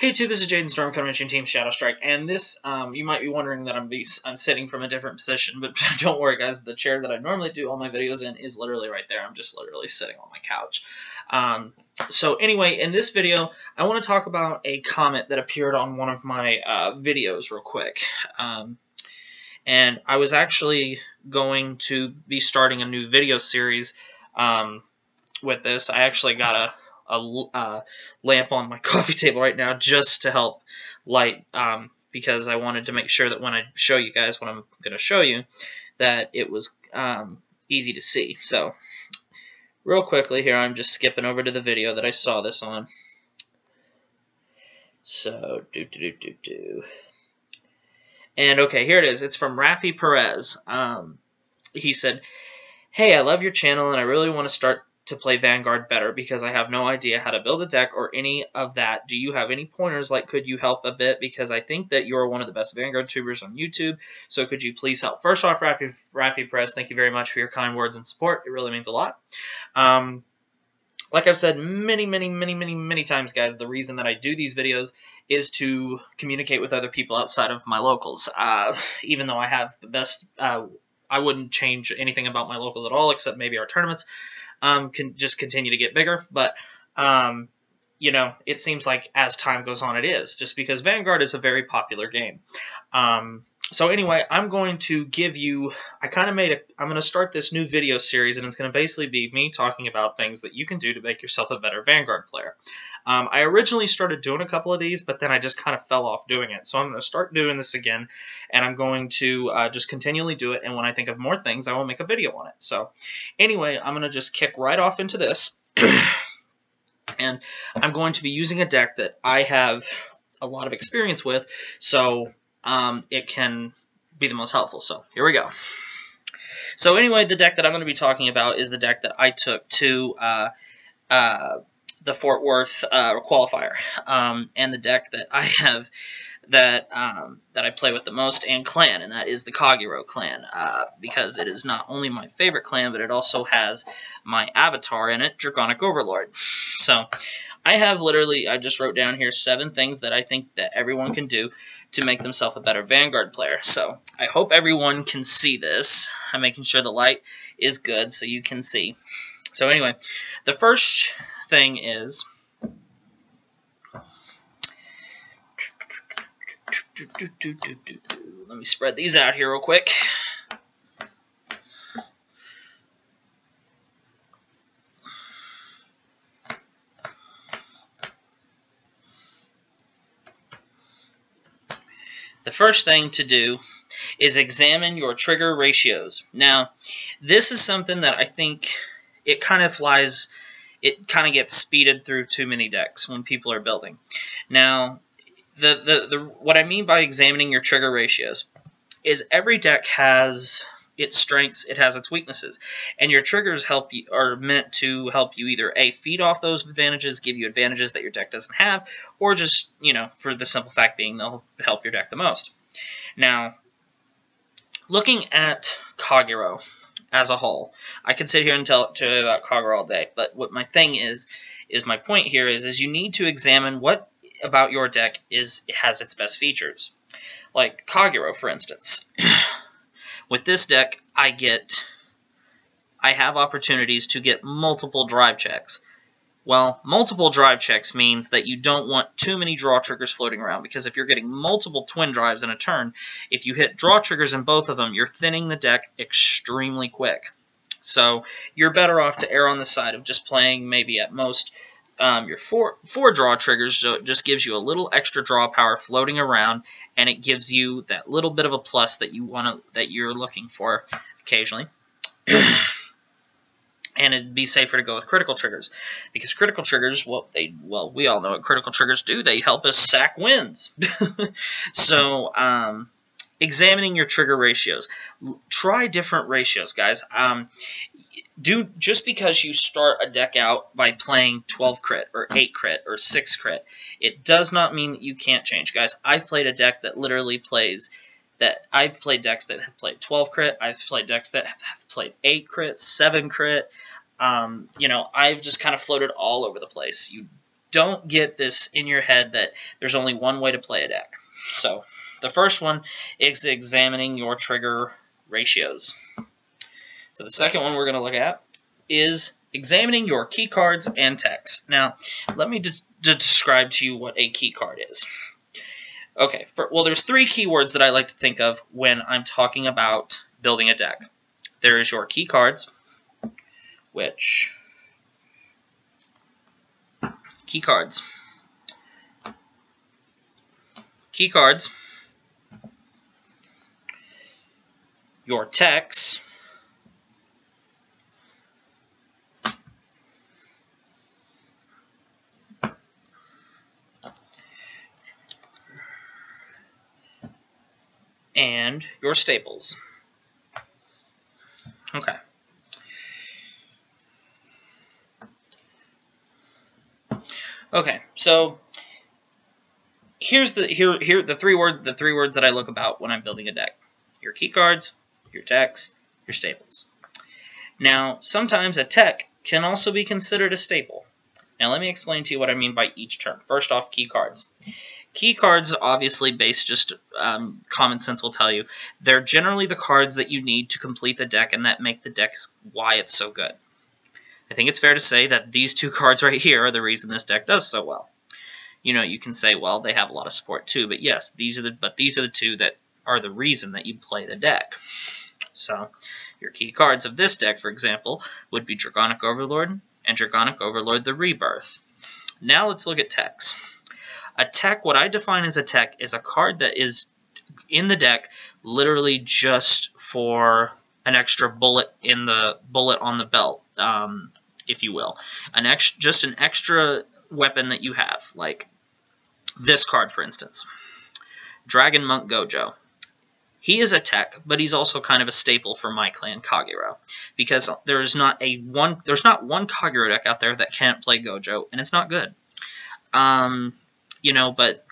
Hey, too, this is Jaden Storm coming at you, Team Shadow Strike, and this, you might be wondering that I'm sitting from a different position, but don't worry, guys, the chair that I normally do all my videos in is literally right there. I'm just literally sitting on my couch. So anyway, in this video, I want to talk about a comment that appeared on one of my videos real quick. And I was actually going to be starting a new video series with this. I actually got a lamp on my coffee table right now just to help light, because I wanted to make sure that when I show you guys what I'm going to show you, that it was easy to see. So, real quickly here, I'm just skipping over to the video that I saw this on. So, And okay, here it is. It's from Rafi Perez. He said, "Hey, I love your channel and I really want to start to play Vanguard better because I have no idea how to build a deck or any of that. Do you have any pointers? Like, could you help a bit? Because I think that you are one of the best Vanguard tubers on YouTube. So could you please help?" First off, Rafi Perez, thank you very much for your kind words and support. It really means a lot. Like I've said many times, guys, the reason that I do these videos is to communicate with other people outside of my locals. Even though I have the best, I wouldn't change anything about my locals at all, except maybe our tournaments can just continue to get bigger. But, you know, it seems like as time goes on, it is, just because Vanguard is a very popular game. So anyway, I'm going to give you, I'm going to start this new video series, and it's going to basically be me talking about things that you can do to make yourself a better Vanguard player. I originally started doing a couple of these, but then I just kind of fell off doing it. So I'm going to start doing this again, and I'm going to just continually do it, and when I think of more things, I will make a video on it. So anyway, I'm going to just kick right off into this, and I'm going to be using a deck that I have a lot of experience with, so it can be the most helpful. So here we go. So anyway, the deck that I'm going to be talking about is the deck that I took to the Fort Worth qualifier, and the deck that I have that I play with the most and clan, and that is the Kagero clan, because it is not only my favorite clan, but it also has my avatar in it, Draconic Overlord. So I have literally, I just wrote down here 7 things that I think that everyone can do to make themselves a better Vanguard player. So I hope everyone can see this. I'm making sure the light is good so you can see. So anyway, the first thing is, let me spread these out here real quick. The first thing to do is examine your trigger ratios. Now, this is something that I think it kind of gets speeded through too many decks when people are building. Now, what I mean by examining your trigger ratios is every deck has its strengths, it has its weaknesses, and your triggers are meant to help you either A, feed off those advantages, give you advantages that your deck doesn't have, or just, you know, for the simple fact being they'll help your deck the most. Now, looking at Kagero as a whole, I could sit here and tell you about Kagero all day, but what my thing is my point here is you need to examine what about your deck has its best features. Like Kagero, for instance. With this deck, I have opportunities to get multiple drive checks. Well, multiple drive checks means that you don't want too many draw triggers floating around, because if you're getting multiple twin drives in a turn, if you hit draw triggers in both of them, you're thinning the deck extremely quick. So you're better off to err on the side of just playing maybe at most your four draw triggers, so it just gives you a little extra draw power floating around, and it gives you that little bit of a plus that you're looking for occasionally. And it'd be safer to go with critical triggers, because critical triggers, we all know what critical triggers do. They help us sack wins. So, examining your trigger ratios. Try different ratios, guys. Just because you start a deck out by playing 12 crit or 8 crit or 6 crit, it does not mean that you can't change, guys. I've played a deck that literally I've played decks that have played 12 crit. I've played decks that have played 8 crit, 7 crit. You know, I've just kind of floated all over the place. You don't get this in your head that there's only one way to play a deck. So the first one is examining your trigger ratios. So the second one we're going to look at is examining your key cards and techs. Now, let me describe to you what a key card is. Okay, well, there's three keywords that I like to think of when I'm talking about building a deck. There is your key cards, which... Key cards. Key cards. Your techs. And your staples. Okay. Okay, so here's the three words that I look about when I'm building a deck. Your key cards, your techs, your staples. Now, sometimes a tech can also be considered a staple. Now, let me explain to you what I mean by each term. First off, key cards. Key cards, obviously, based just common sense will tell you, they're generally the cards that you need to complete the deck and that make the deck why it's so good. I think it's fair to say that these two cards right here are the reason this deck does so well. You know, you can say, well, they have a lot of support too, but yes, these are the two that are the reason that you play the deck. So, your key cards of this deck, for example, would be Draconic Overlord and Draconic Overlord the Rebirth. Now let's look at techs. A tech, what I define as a tech, is a card that is in the deck literally just for an extra bullet on the belt, if you will. Just an extra weapon that you have, like this card, for instance. Dragon Monk Gojo. He is a tech, but he's also kind of a staple for my clan, Kagero, because there's not one Kagero deck out there that can't play Gojo, and it's not good. You know, but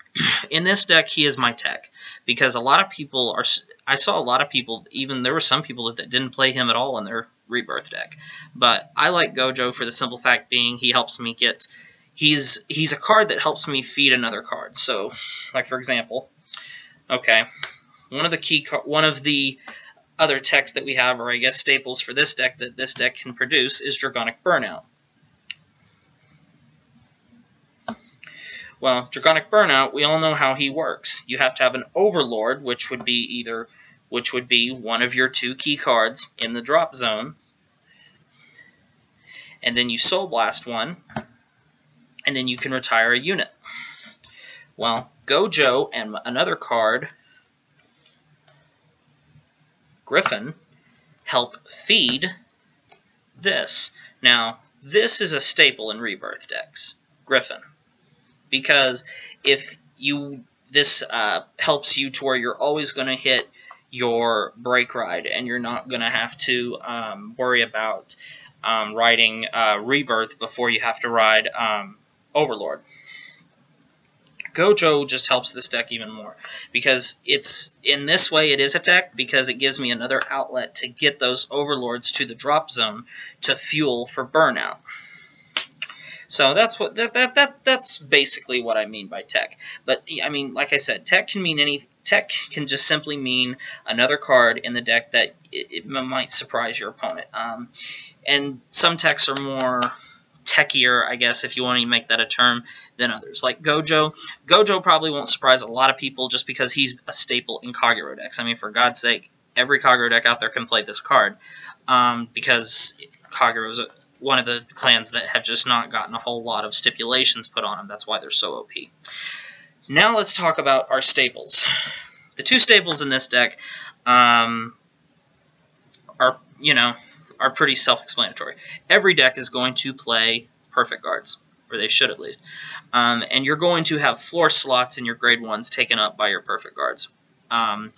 in this deck, he is my tech, because a lot of people are... I saw a lot of people, even there were some people that didn't play him at all in their Rebirth deck. But I like Gojo for the simple fact being he helps me get... He's a card that helps me feed another card. So, like for example, okay, one of the other techs that we have, or I guess staples for this deck that this deck can produce, is Draconic Burnout. Well, Draconic Burnout, we all know how he works. You have to have an Overlord, which would be one of your two key cards in the drop zone, and then you Soul Blast one, and then you can retire a unit. Well, Gojo and another card, Griffin, help feed this. Now, this is a staple in Rebirth decks, Griffin. Because if this helps you to where you're always going to hit your break ride, and you're not going to have to worry about riding Rebirth before you have to ride Overlord. Gojo just helps this deck even more, because it's in this way it is a tech, because it gives me another outlet to get those Overlords to the drop zone to fuel for Burnout. So that's what that's basically what I mean by tech. But I mean, like I said, tech can mean any. Tech can just simply mean another card in the deck that it might surprise your opponent. And some techs are more techier, I guess, if you want to make that a term, than others. Like Gojo. Gojo probably won't surprise a lot of people just because he's a staple in Kagero decks. I mean, for God's sake, every Kagero deck out there can play this card, because Kagero is one of the clans that have just not gotten a whole lot of stipulations put on them. That's why they're so OP. Now let's talk about our staples. The two staples in this deck are pretty self-explanatory. Every deck is going to play Perfect Guards, or they should at least. And you're going to have floor slots in your grade 1s taken up by your Perfect Guards. And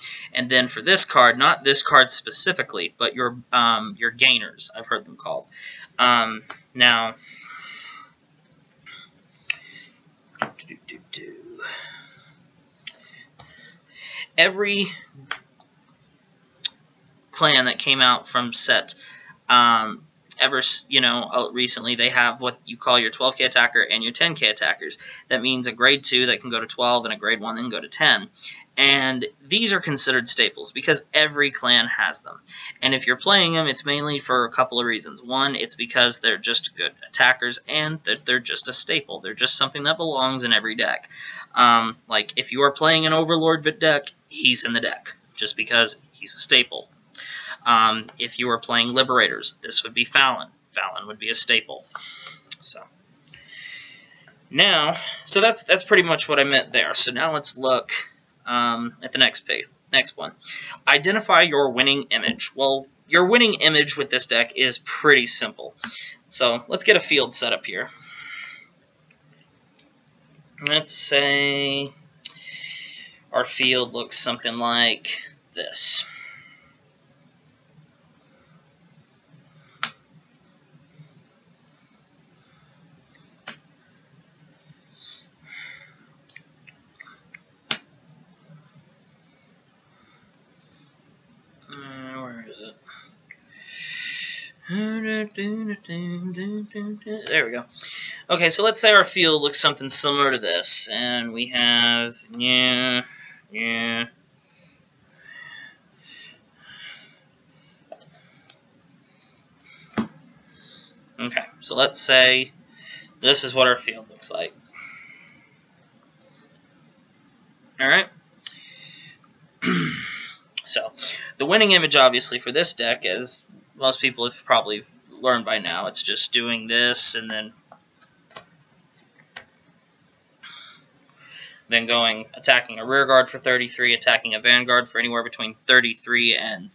then for this card, not this card specifically, but your gainers, I've heard them called. Now, every clan that came out from set recently they have what you call your 12k attacker and your 10k attackers. That means a grade 2 that can go to 12 and a grade 1 that can go to 10. And these are considered staples because every clan has them. And if you're playing them, it's mainly for a couple of reasons. One, it's because they're just good attackers, and they're just a staple. They're just something that belongs in every deck. Like, if you are playing an Overlord deck, he's in the deck, just because he's a staple. If you were playing Liberators, this would be Fallon. Fallon would be a staple. So that's pretty much what I meant there. So now let's look at the next one. Identify your winning image. Well, your winning image with this deck is pretty simple. So let's get a field set up here. Let's say our field looks something like this. Where is it? There we go. Okay, so let's say our field looks something similar to this, and we have Okay, so let's say this is what our field looks like. Alright? So, the winning image, obviously, for this deck, as most people have probably learned by now, it's just doing this and then attacking a rear guard for 33, attacking a vanguard for anywhere between 33 and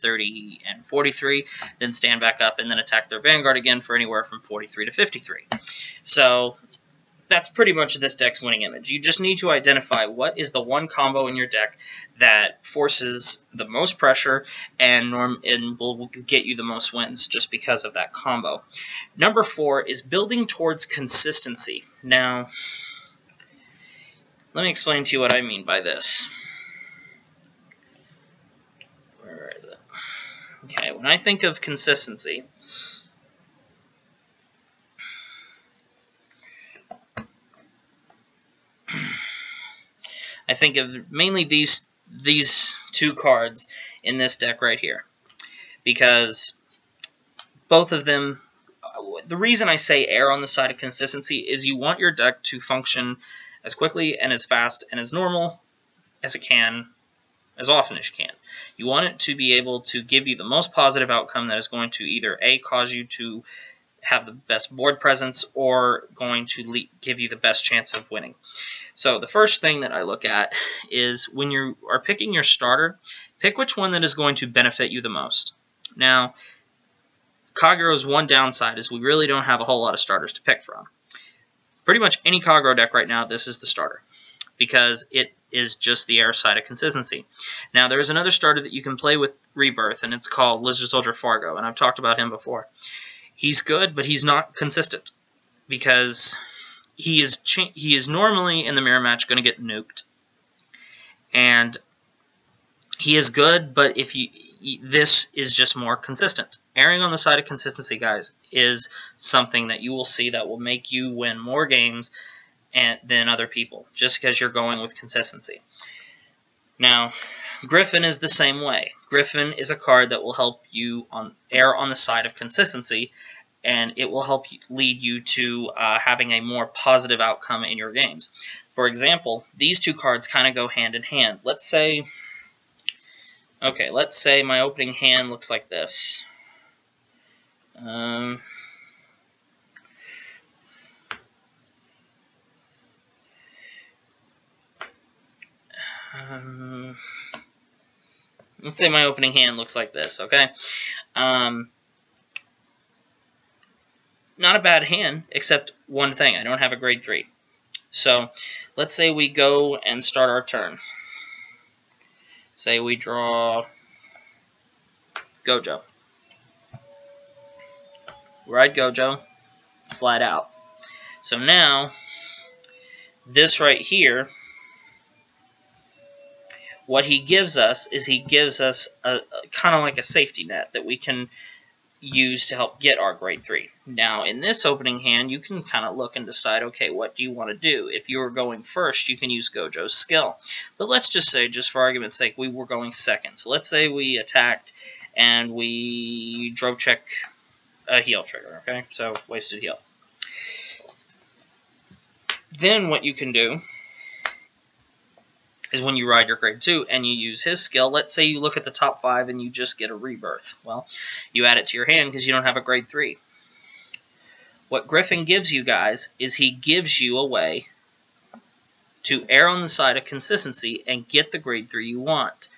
43, then stand back up and then attack their vanguard again for anywhere from 43 to 53. So that's pretty much this deck's winning image. You just need to identify what is the one combo in your deck that forces the most pressure and will get you the most wins just because of that combo. Number 4 is building towards consistency. Now, let me explain to you what I mean by this. Where is it? Okay, when I think of consistency, I think of mainly these two cards in this deck right here, because both of them, the reason I say err on the side of consistency is you want your deck to function as quickly and as fast and as normal as it can, as often as you can. You want it to be able to give you the most positive outcome that is going to either A, cause you to have the best board presence, or going to give you the best chance of winning. So the first thing that I look at is when you are picking your starter, pick which one that is going to benefit you the most. Now, Kagero's one downside is we really don't have a whole lot of starters to pick from. Pretty much any Kagero deck right now, this is the starter, because it is just the air side of consistency. Now, there's another starter that you can play with Rebirth, and it's called Lizard Soldier Fargo, and I've talked about him before. He's good, but he's not consistent, because he is normally in the mirror match going to get nuked, and he is good, but this is just more consistent. Erring on the side of consistency, guys, is something that you will see that will make you win more games than other people, just because you're going with consistency. Now, Griffin is the same way. Griffin is a card that will help you err on the side of consistency, and it will help lead you to having a more positive outcome in your games. For example, these two cards kind of go hand in hand. Let's say my opening hand looks like this. Let's say my opening hand looks like this, okay? Not a bad hand, except one thing. I don't have a grade 3. So, let's say we go and start our turn. Say we draw Gojo. Ride Gojo, slide out. So now, this right here, what he gives us is he gives us a kind of like a safety net that we can use to help get our grade 3. Now, in this opening hand, you can kind of look and decide, okay, what do you want to do? If you were going first, you can use Gojo's skill. But let's just say, just for argument's sake, we were going second. So let's say we attacked and we drove check a heal trigger, okay? So, wasted heal. Then what you can do is when you ride your grade 2 and you use his skill, let's say you look at the top 5 and you just get a rebirth. Well, you add it to your hand because you don't have a grade 3. What Griffin gives you guys is he gives you a way to err on the side of consistency and get the grade 3 you want.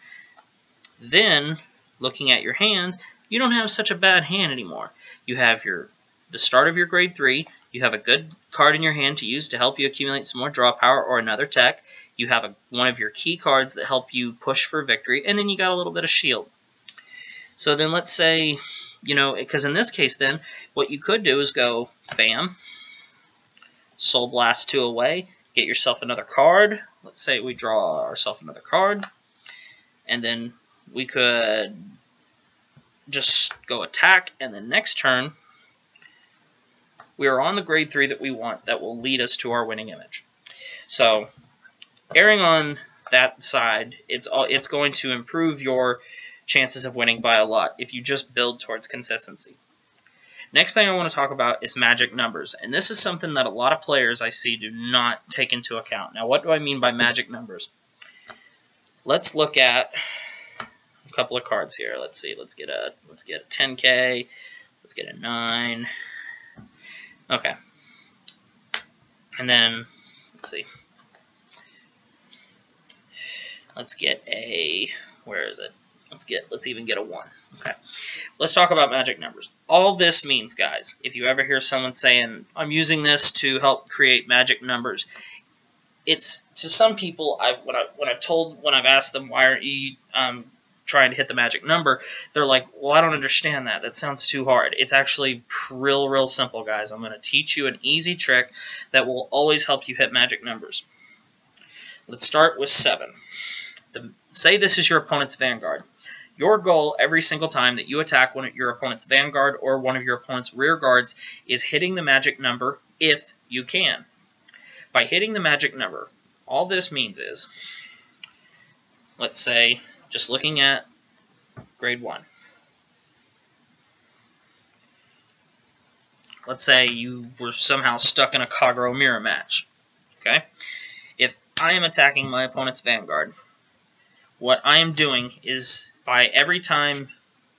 Then, looking at your hand, you don't have such a bad hand anymore. You have the start of your grade 3, you have a good card in your hand to use to help you accumulate some more draw power or another tech. You have one of your key cards that help you push for victory, and then you got a little bit of shield. So then let's say, you know, because in this case then, what you could do is go, bam, Soul Blast 2 away, get yourself another card. Let's say we draw ourselves another card, and then we could just go attack, and then next turn, we are on the grade 3 that we want that will lead us to our winning image. So, erring on that side, it's going to improve your chances of winning by a lot if you just build towards consistency. Next thing I want to talk about is magic numbers, and this is something that a lot of players I see do not take into account. Now, what do I mean by magic numbers? Let's look at a couple of cards here. Let's see. Let's get a 10K. Let's get a 9. Okay. And then let's see. Let's get a, where is it? Let's even get a 1. Okay. Let's talk about magic numbers. All this means, guys, if you ever hear someone saying, I'm using this to help create magic numbers, it's, to some people, when I've asked them, why aren't you trying to hit the magic number, they're like, well, I don't understand that. That sounds too hard. It's actually real simple, guys. I'm going to teach you an easy trick that will always help you hit magic numbers. Let's start with 7. Say this is your opponent's Vanguard. Your goal every single time that you attack one of your opponent's Vanguard or one of your opponent's rear guards is hitting the magic number if you can. By hitting the magic number, all this means is, let's say, just looking at grade 1. Let's say you were somehow stuck in a Kagero mirror match. Okay? If I am attacking my opponent's Vanguard, what I am doing is, by every time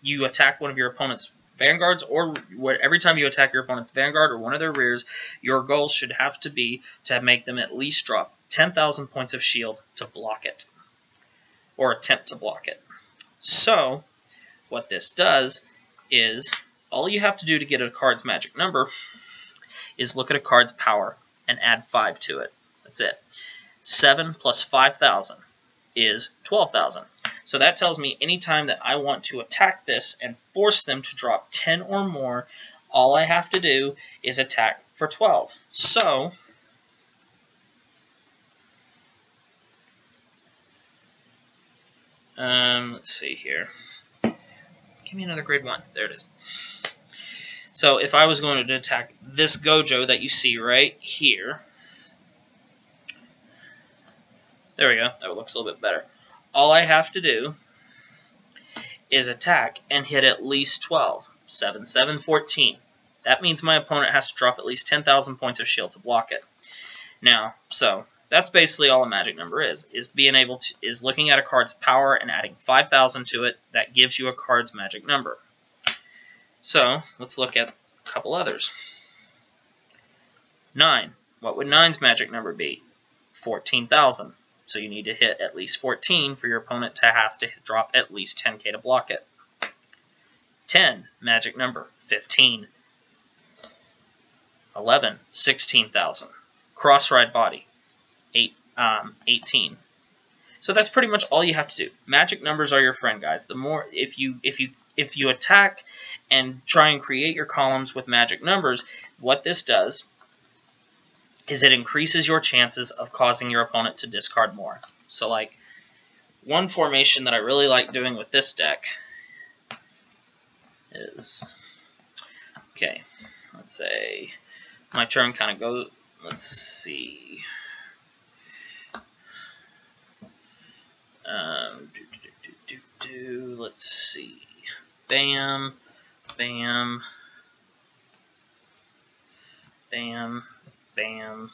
you attack one of your opponent's Vanguards, or every time you attack your opponent's Vanguard or one of their rears, your goal should have to be to make them at least drop 10,000 points of shield to block it, or attempt to block it. So, what this does is, all you have to do to get a card's magic number is look at a card's power and add 5 to it. That's it. 7 plus 5,000 is 12,000. So that tells me anytime that I want to attack this and force them to drop 10 or more, all I have to do is attack for 12. So, let's see here. Give me another grade 1. There it is. So if I was going to attack this Gojo that you see right here, there we go. That looks a little bit better. All I have to do is attack and hit at least 12. 7, 7, 14. That means my opponent has to drop at least 10,000 points of shield to block it. Now, so that's basically all a magic number is being able to, is looking at a card's power and adding 5,000 to it. That gives you a card's magic number. So, let's look at a couple others. 9. What would 9's magic number be? 14,000. So you need to hit at least 14 for your opponent to have to drop at least 10k to block it. 10, magic number, 15. 11, 16,000. Cross-ride body, 18. So that's pretty much all you have to do. Magic numbers are your friend, guys. The more, if you attack and try and create your columns with magic numbers, what this does is it increases your chances of causing your opponent to discard more. So, like, one formation that I really like doing with this deck is, Okay, let's say my turn kind of goes, let's see. Let's see. Bam, bam, bam, bam,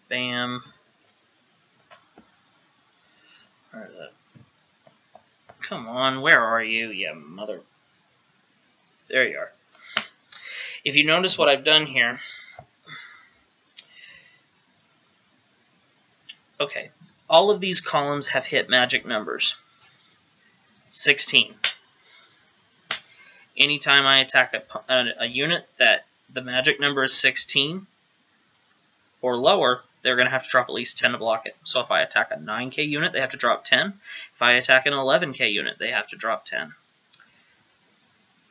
bam. Where is it? Come on, where are you, you mother? There you are. If you notice what I've done here, okay, all of these columns have hit magic numbers. 16. Anytime I attack a unit that the magic number is 16 or lower, they're going to have to drop at least 10 to block it. So if I attack a 9k unit, they have to drop 10. If I attack an 11k unit, they have to drop 10.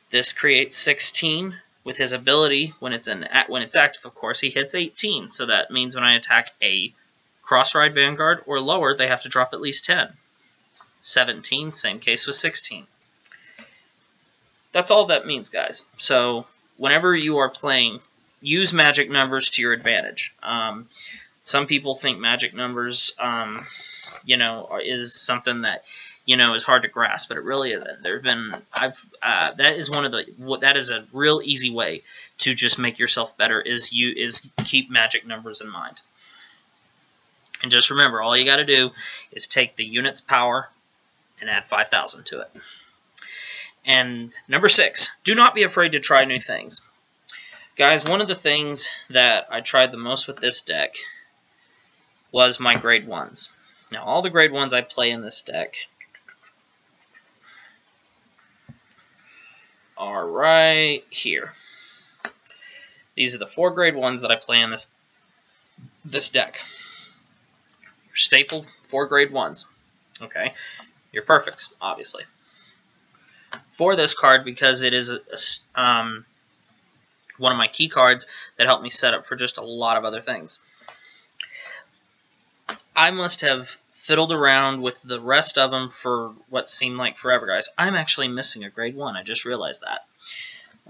This creates 16 with his ability. When it's active, of course, he hits 18. So that means when I attack a Cardfight Vanguard or lower, they have to drop at least 10. 17, same case with 16. That's all that means, guys. So whenever you are playing, use magic numbers to your advantage. Some people think magic numbers, is something that, is hard to grasp, but it really isn't. That is a real easy way to just make yourself better. Is keep magic numbers in mind. And just remember, all you got to do is take the unit's power and add 5,000 to it. And number 6, do not be afraid to try new things. Guys, one of the things that I tried the most with this deck was my grade 1s. Now, all the grade 1s I play in this deck are right here. These are the 4 grade 1s that I play in this deck. Your staple 4 grade 1s. Okay? Your perfects, obviously. For this card, because it is one of my key cards that helped me set up for just a lot of other things. I must have fiddled around with the rest of them for what seemed like forever, guys. I'm actually missing a grade 1. I just realized that.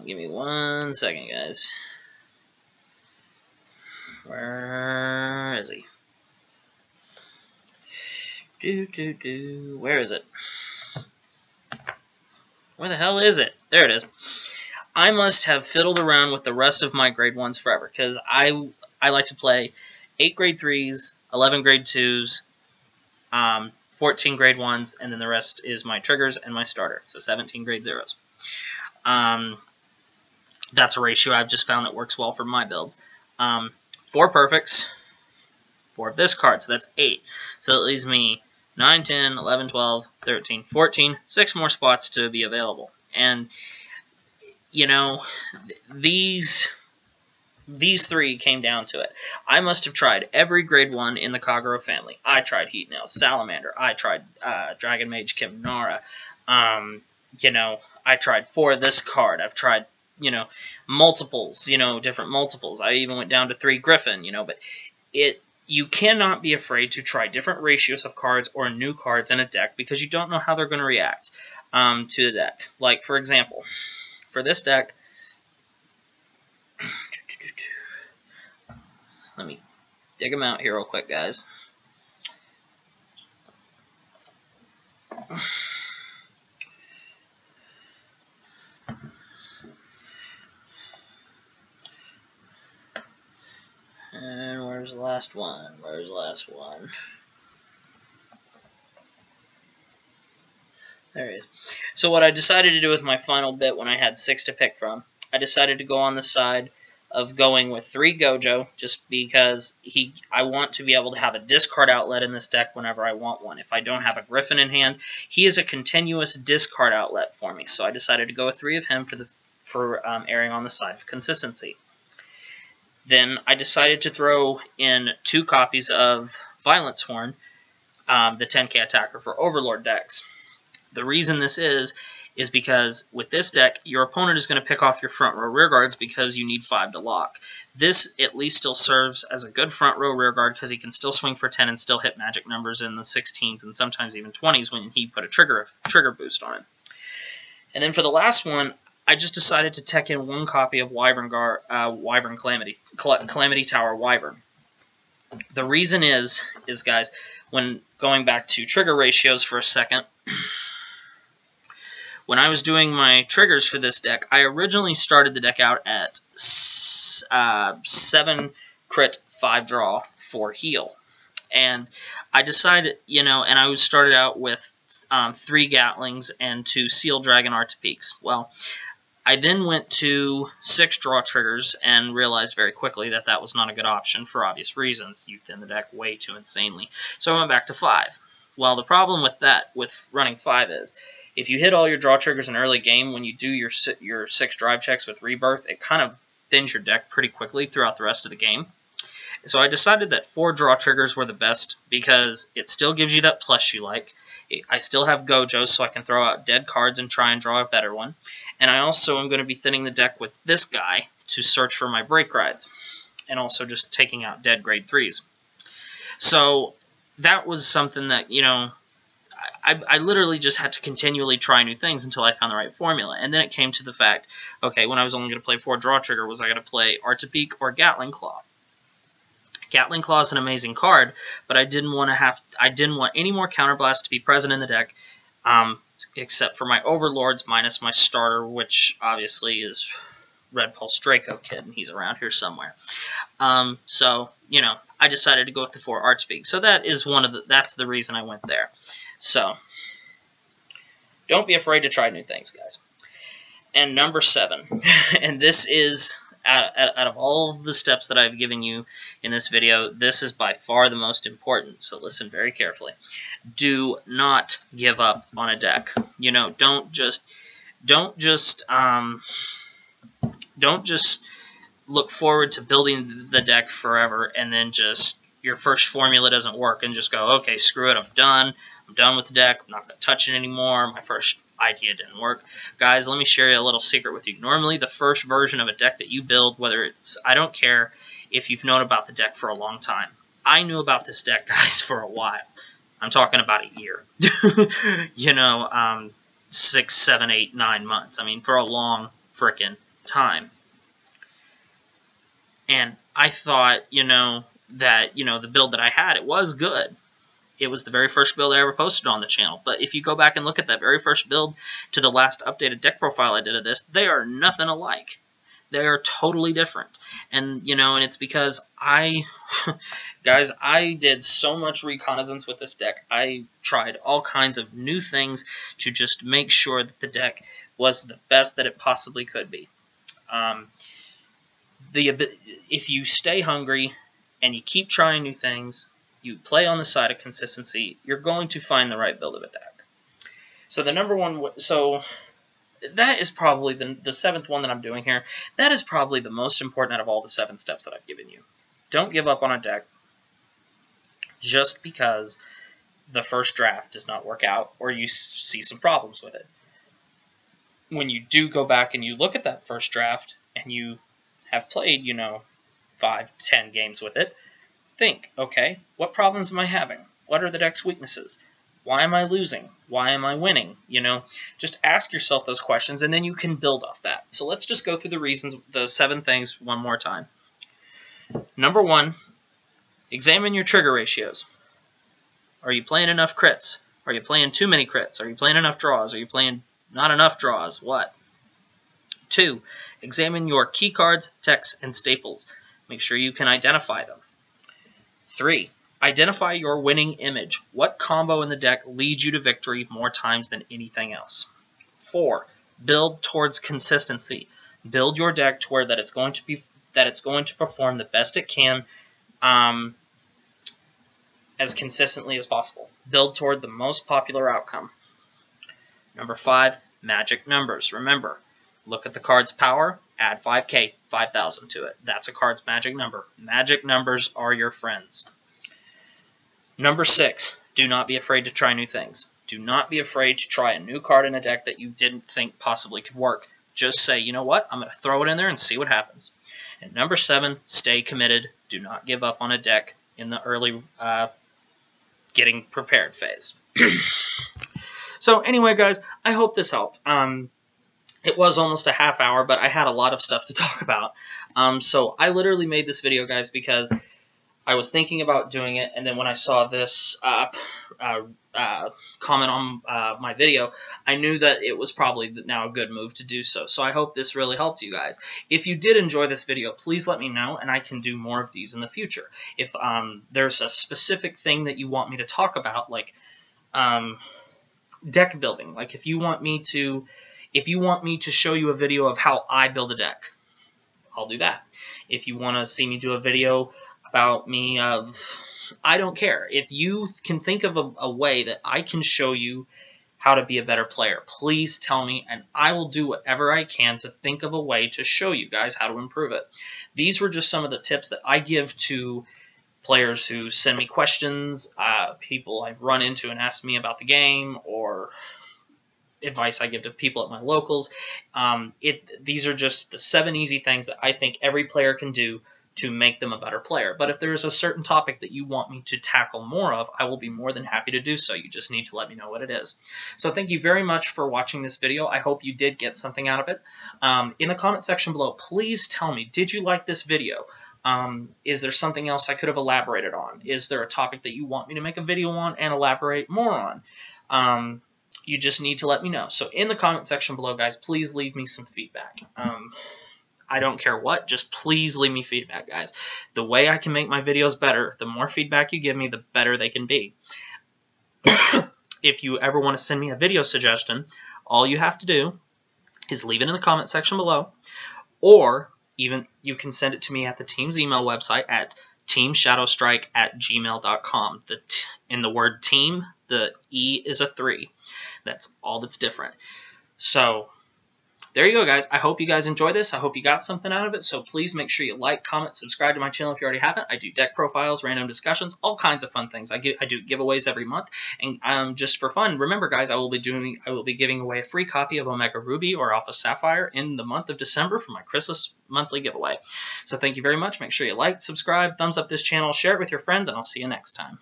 Give me 1 second, guys. Where is he? Where is it? Where the hell is it? There it is. I must have fiddled around with the rest of my grade 1s forever, because I like to play 8 grade 3s, 11 grade 2s, 14 grade 1s, and then the rest is my triggers and my starter, so 17 grade 0s. That's a ratio I've just found that works well for my builds. 4 perfects, 4 of this card, so that's 8. So that leaves me 9, 10, 11, 12, 13, 14, 6 more spots to be available. And, these 3 came down to it. I must have tried every grade 1 in the Kagero family. I tried Heat Nail, Salamander. I tried Dragon Mage Kimnara. I tried 4 of this card. I've tried, multiples, different multiples. I even went down to 3 Griffin, but you cannot be afraid to try different ratios of cards or new cards in a deck because you don't know how they're going to react to the deck. Like, for example, for this deck, let me dig them out here real quick, guys. And where's the last one? Where's the last one? There it is. So what I decided to do with my final bit when I had 6 to pick from, I decided to go on the side of going with 3 Gojo, just because I want to be able to have a discard outlet in this deck whenever I want one. If I don't have a Griffin in hand, he is a continuous discard outlet for me. So I decided to go with 3 of him for erring on the side of consistency. Then I decided to throw in 2 copies of Violence Horn, the 10k attacker for Overlord decks. The reason this is because with this deck, your opponent is going to pick off your front row rear guards because you need 5 to lock. This at least still serves as a good front row rear guard because he can still swing for 10 and still hit magic numbers in the 16s and sometimes even 20s when he put a trigger boost on him. And then for the last one, I just decided to tech in one copy of Wyvern Calamity Tower Wyvern. The reason is guys, when going back to trigger ratios for a second, when I was doing my triggers for this deck, I originally started the deck out at 7 crit, 5 draw, 4 heal. And I decided, you know, and I started out with 3 Gatlings and 2 Seal Dragon Artipeaks. Well, I then went to 6 draw triggers and realized very quickly that that was not a good option for obvious reasons. You thin the deck way too insanely. So I went back to 5. Well, the problem with that, with running 5 is, if you hit all your draw triggers in early game, when you do your 6 drive checks with Rebirth, it kind of thins your deck pretty quickly throughout the rest of the game. So I decided that 4 draw triggers were the best because it still gives you that plus you like. I still have Gojos, so I can throw out dead cards and try and draw a better one. And I also am going to be thinning the deck with this guy to search for my break rides, and also just taking out dead grade 3s. So that was something that, you know, I literally just had to continually try new things until I found the right formula. And then it came to the fact, okay, when I was only going to play 4 draw trigger, was I going to play Artipeak or Gatling Claw? Gatling Claw is an amazing card, but I didn't want any more Counterblast to be present in the deck, except for my Overlords minus my starter, which obviously is Red Pulse Draco Kid, and he's around here somewhere. So, you know, I decided to go with the 4 Artipeak. So that is that's the reason I went there. So, don't be afraid to try new things, guys. And number 7, and this is, out of all of the steps that I've given you in this video, this is by far the most important, so listen very carefully. Do not give up on a deck. You know, don't just look forward to building the deck forever and then just your first formula doesn't work and just go, okay, screw it, I'm done with the deck, I'm not going to touch it anymore, my first idea didn't work. Guys, let me share a little secret with you. Normally, the first version of a deck that you build, whether it's, I don't care if you've known about the deck for a long time. I knew about this deck, guys, for a while. I'm talking about a year. You know, 6, 7, 8, 9 months. I mean, for a long frickin' time. And I thought, you know, that, you know, the build that I had, it was good. It was the very first build I ever posted on the channel. But if you go back and look at that very first build to the last updated deck profile I did of this, they are nothing alike. They are totally different. And, you know, and it's because guys, I did so much reconnaissance with this deck. I tried all kinds of new things to just make sure that the deck was the best that it possibly could be. If you stay hungry and you keep trying new things, you play on the side of consistency, you're going to find the right build of a deck. So the number one, so that is probably the 7th one that I'm doing here. That is probably the most important out of all the 7 steps that I've given you. Don't give up on a deck just because the first draft does not work out or you see some problems with it. When you do go back and you look at that first draft and you have played, you know, 5, 10 games with it, think, okay, what problems am I having? What are the deck's weaknesses? Why am I losing? Why am I winning? You know, just ask yourself those questions, and then you can build off that. So let's just go through the reasons, the 7 things one more time. Number 1, examine your trigger ratios. Are you playing enough crits? Are you playing too many crits? Are you playing enough draws? Are you playing not enough draws? What? 2, examine your key cards, techs, and staples. Make sure you can identify them. 3, identify your winning image. What combo in the deck leads you to victory more times than anything else? 4, build towards consistency. Build your deck to where that it's going to perform the best it can, as consistently as possible. Build toward the most popular outcome. Number 5, magic numbers. Remember, look at the card's power, add 5k, 5,000 to it. That's a card's magic number. Magic numbers are your friends. Number 6, do not be afraid to try new things. Do not be afraid to try a new card in a deck that you didn't think possibly could work. Just say, you know what, I'm going to throw it in there and see what happens. And number 7, stay committed. Do not give up on a deck in the early getting prepared phase. So anyway, guys, I hope this helped. It was almost a half hour, but I had a lot of stuff to talk about. So I literally made this video, guys, because I was thinking about doing it, and then when I saw this comment on my video, I knew that it was probably now a good move to do so. So I hope this really helped you guys. If you did enjoy this video, please let me know, and I can do more of these in the future. If there's a specific thing that you want me to talk about, like deck building, like if you want me to show you a video of how I build a deck, I'll do that. If you want to see me do a video about me I don't care. If you can think of a way that I can show you how to be a better player, please tell me, and I will do whatever I can to think of a way to show you guys how to improve it. These were just some of the tips that I give to players who send me questions, people I run into and ask me about the game, or advice I give to people at my locals. These are just the 7 easy things that I think every player can do to make them a better player. But if there's a certain topic that you want me to tackle more of, I will be more than happy to do so. You just need to let me know what it is. So thank you very much for watching this video. I hope you did get something out of it. In the comment section below, please tell me, did you like this video? Is there something else I could have elaborated on? Is there a topic that you want me to make a video on and elaborate more on? You just need to let me know. So in the comment section below, guys, please leave me some feedback. I don't care what, just please leave me feedback, guys. The way I can make my videos better, the more feedback you give me, the better they can be. If you ever want to send me a video suggestion, all you have to do is leave it in the comment section below, or even you can send it to me at the team's email website at teamshadowstrike@gmail.com. In the word team, the E is a 3. That's all that's different. So there you go, guys. I hope you guys enjoy this. I hope you got something out of it. So please make sure you like, comment, subscribe to my channel if you already haven't. I do deck profiles, random discussions, all kinds of fun things. I do giveaways every month, and just for fun, remember, guys, I will be giving away a free copy of Omega Ruby or Alpha Sapphire in the month of December for my Christmas monthly giveaway. So thank you very much. Make sure you like, subscribe, thumbs up this channel, share it with your friends, and I'll see you next time.